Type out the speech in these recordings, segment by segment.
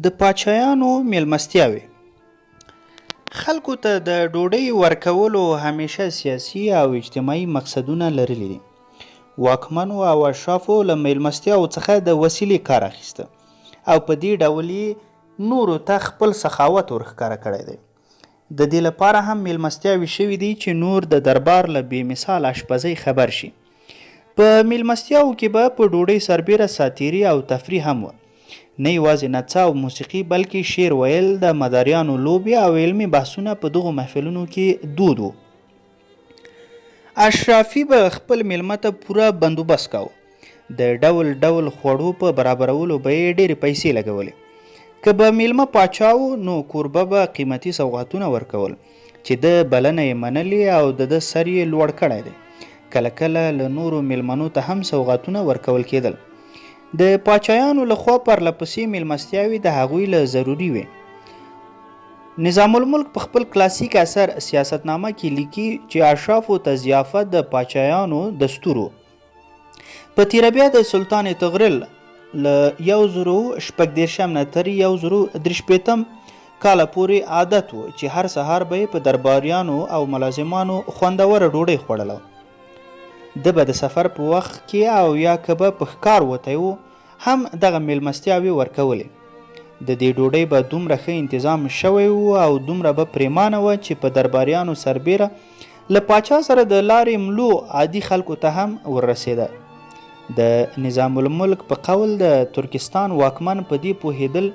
د پاچایانو میلمستیاوې. خلکو ته د ډوډۍ ورکولو همیشه سیاسي او اجتماعي مقصدونه لرلي دي. واکمنو او اشرافو له میلمستیاوو څخه د وسیلې کار اخیسته او په دې ډول یې نورو ته خپل سخاوت ورښکاره کړی دی. د دې لپاره هم میلمستیاوې شوي دي چې نور د دربار له بې مثال اشپزۍ خبر شي. په میلمستیاوو کې به په ډوډۍ سربیره ساتیري او تفریح هم وه. نه یوازې نڅا او موسیقي بلکې شعر ویل، د مداریانو لوبې او علمي بحثونه په دغو محفلونو کې دود وو. اشرافي به خپل میلمه ته پوره بندوبست کاوه. د ډول ډول خوړو په برابرولو به یې ډېرې پیسې لګولې. که به میلمه پاچا و نو کوربه به قیمتي سوغاتونه ورکول چې د بلنه یې منلې او د سر یې لوړ کړی دی. کله کله له نورو میلمنو ته هم سوغاتونه ورکول کېدل. د پاچایانو لخوا پرله پسې میلمستیاوې د هغوی له ضروري وې. نظام الملک په خپل کلاسیک اثر سیاستنامه کې لیکي چې اشرافو ته ضیافت د پاچایانو دستور و. په تیره بیا د سلطان طغرل له 1046 نه تر 1063 کاله پورې عادت و چې هر سهار به یې په درباریانو او ملازمانو خوندوره ډوډۍ خوړله. ده به د سفر په وخت کې او یا که به په ښکار وتی و هم دغه میلمستیاوې ورکولې. د دې ډوډۍ به دومره ښه انتظام شوی و او دومره به پریمانه وه چې په درباریانو سربیره له پاچا سره د لارې ملو عادي خلکو ته هم وررسېده. د نظام الملک په قول د ترکستان واکمن په دې پوهېدل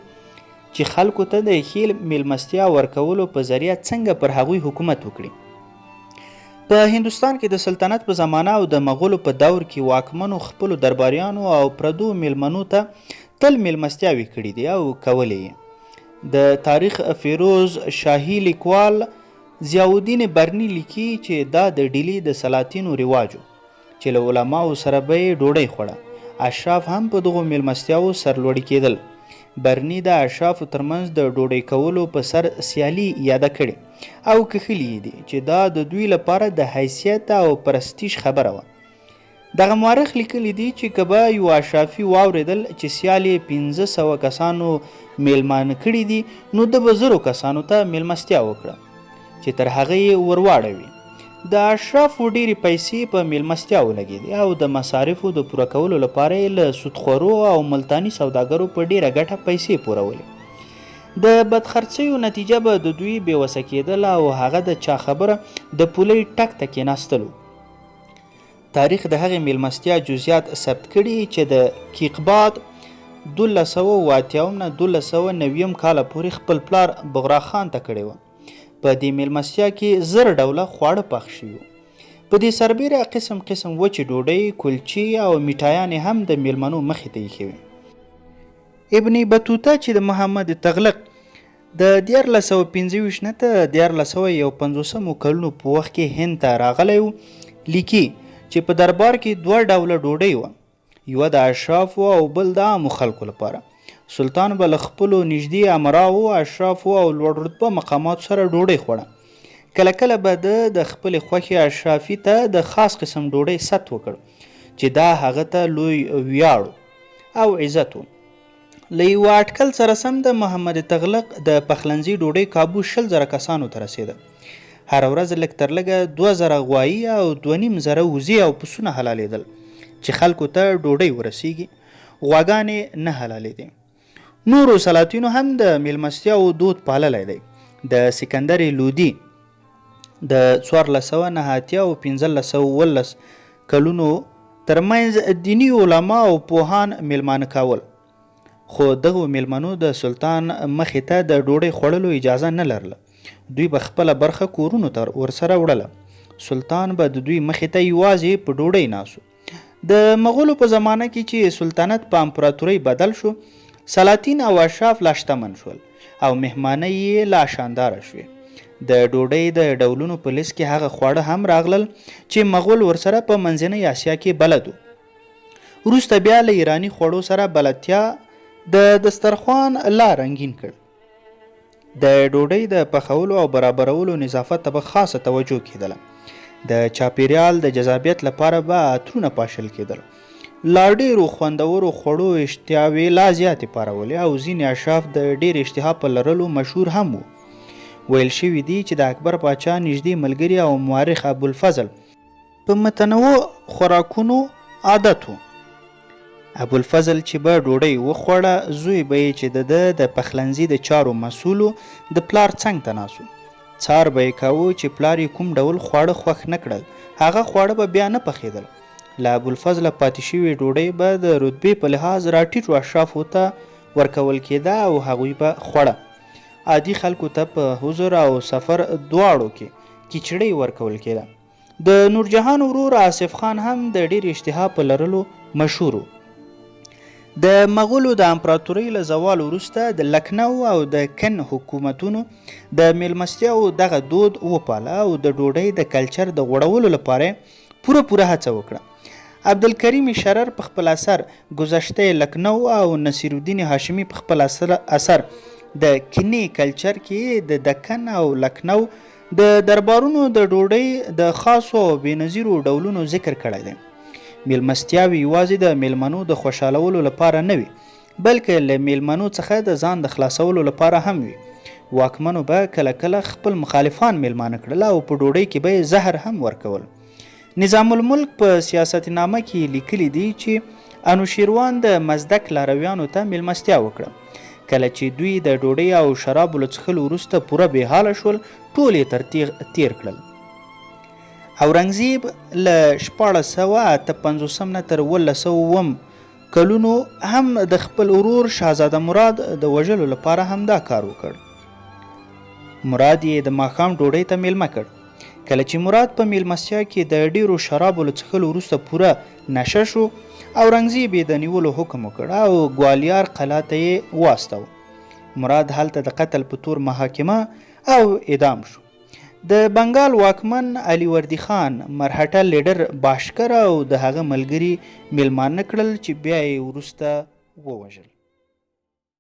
چې خلکو ته د ښې میلمستیا ورکولو په ذریعه څنګه پر هغوی حکومت وکړي. په هندوستان کې د سلطنت په زمانه او د مغولو په دور کې واکمنو خپلو درباریانو او پردو میلمنو ته تل میلمستیاوې کړي دي او کولې یې. د تاریخ فیروز شاهي لیکوال ضیاءالدین برني لیکي چې دا د ډیلي د سلاطینو رواج و چې له علماو سره به یې ډوډۍ خوړه. اشراف هم په دغو میلمستیاوو سرلوړي کېدل. برني د اشرافو ترمنځ د ډوډۍ کولو په سر سیالي یاده کړې او کښلي یې دي چې دا د دوی لپاره د حیثیت او پرستیژ خبره وه. دغه مورخ لیکلی دی چې که به یو اشرافي واورېدل چې سیال یې 500 کسانو میلمانه کړي دي نو ده به 1000 کسانو ته میلمستیا وکړه چې تر هغه یې ورواړوي. د اشرافو ډېرې پیسې په میلمستیاو لګېدې او د مصارفو د پوره کولو لپاره یې له سودخورو او ملتاني سوداګرو په ډېره ګټه پیسې پورولې. د بدخرڅیو نتیجه به د دوی بېوسه کېدل او هغه د چا خبره د پولۍ ټک ته کېناستلو. تاریخ د هغې میلمستیا جزیات ثبت کړي چې د کیقباد 1280 نه 1290 کاله پورې خپل پلار بغرا خان ته کړې وه. په دې میلمستیا کې 1000 ډوله خواړه پخ شوي وو. په دې سربیره قسم قسم وچې ډوډۍ، کلچې او میټایانې هم د میلمنو مخې ته ایښې وې. ابن بطوطه چې د محمد تغلق د 1425 نه تر 1451 کلونو په وخت کې هند ته راغلی و، لیکي چې په دربار کې 2 ډوله ډوډۍ وه، یوه د اشرافو او بل د عامو خلکو لپاره. سلطان به له خپلو نږدې امراو، اشرافو او لوړ رتبه مقاماتو سره ډوډۍ خوړه. کله کله به د خپلې خوښې اشرافي ته د خاص قسم ډوډۍ ست وکړ چې دا هغه ته لوی ویاړ او عزت و. له یوه اټکل سره سم د محمد تغلق د پخلنځي ډوډۍ کابو 20,000 کسانو ته رسېده. هره ورځ لږ تر لږه 2000 غوایي او 2500 وزې او پسونه حلالېدل چې خلکو ته ډوډۍ ورسیږي. غواګانې نه حلالېدې. نورو سلاطینو هم د میلمستیاو دود پاللی دی. د سکندر لودي د 1489 او 1519 کلونو ترمنځ دیني علما او پوهان میلمانه کول، خو دغو میلمنو د سلطان مخې ته د ډوډۍ خوړلو اجازه نه لرله. دوی به خپله برخه کورونو ته ورسره وړله. سلطان به د دوی مخې ته یوازې په ډوډۍ ناسو. د مغولو په زمانه کې چې سلطنت په امپراتورۍ بدل شو، سلاطین او اشراف لا شتمن شول او مهمانۍ یې لا شانداره شوې. د ډوډۍ د ډولونو په لیست کې هغه خواړه هم راغلل چې مغول ورسره په منځنۍ اسیا کې بلد و. وروسته بیا له ایراني خوړو سره بلدتیا د دسترخوان لا رنګین کړ. د ډوډۍ د پخولو او برابرولو نظافت ته به خاصه توجه کېدله. د چاپیریال د جذابیت لپاره به عطرونه پاشل کېدل. لا ډېرو خوندورو خوړو اشتهاوې لا زیاتې پارولې او ځینې اشراف د ډېر اشتها په لرلو مشهور هم وو. ویل شوي دي چې د اکبر پاچا نږدې ملګري او مورخ ابوالفضل په متنوع خوراکونو عادت و. ابوالفضل چې به ډوډۍ وخوړه، زوی به یې چې د پخلنځي د چارو مسؤل د پلار څنګ ته ناست و. څار به یې کاوه چې پلار یې کوم ډول خواړه خوښ نه کړل، هغه خواړه به بیا نه پخېدل. له ابوالفضله پاتې شوې ډوډۍ به د رتبې په لحاظ راټیټو اشرافو ته ورکول کېده او هغوی به خوړه. عادي خلکو ته په حضور او سفر دواړو کې کیچړۍ ورکول کېده. د نورجهان ورور آصف خان هم د ډېر اشتها په لرلو مشهور و. د مغولو د امپراتورۍ له زوال وروسته د لکنو او د کن حکومتونو د میلمستیاو دغه دود وپاله او د ډوډۍ د کلچر د غوړولو لپاره پوره هڅه وکړه. عبدالکریم شرر په خپل اثر گذشته لکنو او نصیرالدین هاشمی په خپل اثر د کنی کلچر کې د دکن او لکنو د دربارونو د ډوډۍ د خاصو او بېنظیرو ډولونو ذکر کړی دی. میلمستیاوې یوازې د میلمنو د خوشحالولو لپاره نه وي، بلکې له میلمنو څخه د ځان د خلاصولو لپاره هم وي. واکمنو به کله خپل مخالفان میلمانه کړل او په ډوډۍ کې به یې زهر هم ورکول. نظام الملک په سیاست نامه کې لیکلی دی چې انوشیروان د مزدک لارویانو ته میلمستیا وکړه. کله چې دوی د ډوډۍ او شرابو له څښلو وروسته پوره بېحاله شول، ټول یې تیر کړل. اورنګزیب له 1458 نه تر 1800 کلونو هم د خپل ورور شاهزاده مراد د وژلو لپاره همدا کار وکړ. مراد یې د ماښام ډوډۍ ته میلمه کړ. کله چې مراد په میلمستیا کې د ډیرو شرابو له څښلو وروسته پوره نشه شو، اورنګزیب یې د نیولو حکم وکړ او ګوالیار قلعه ته یې واستاوه. مراد هلته د قتل په تور محاکمه او اعدام شو. د بنګال واکمن علي وردي خان مرهټه لیډر باشکر او د هغه ملګري میلمانه کړل چې بیا یې وروسته ووژل.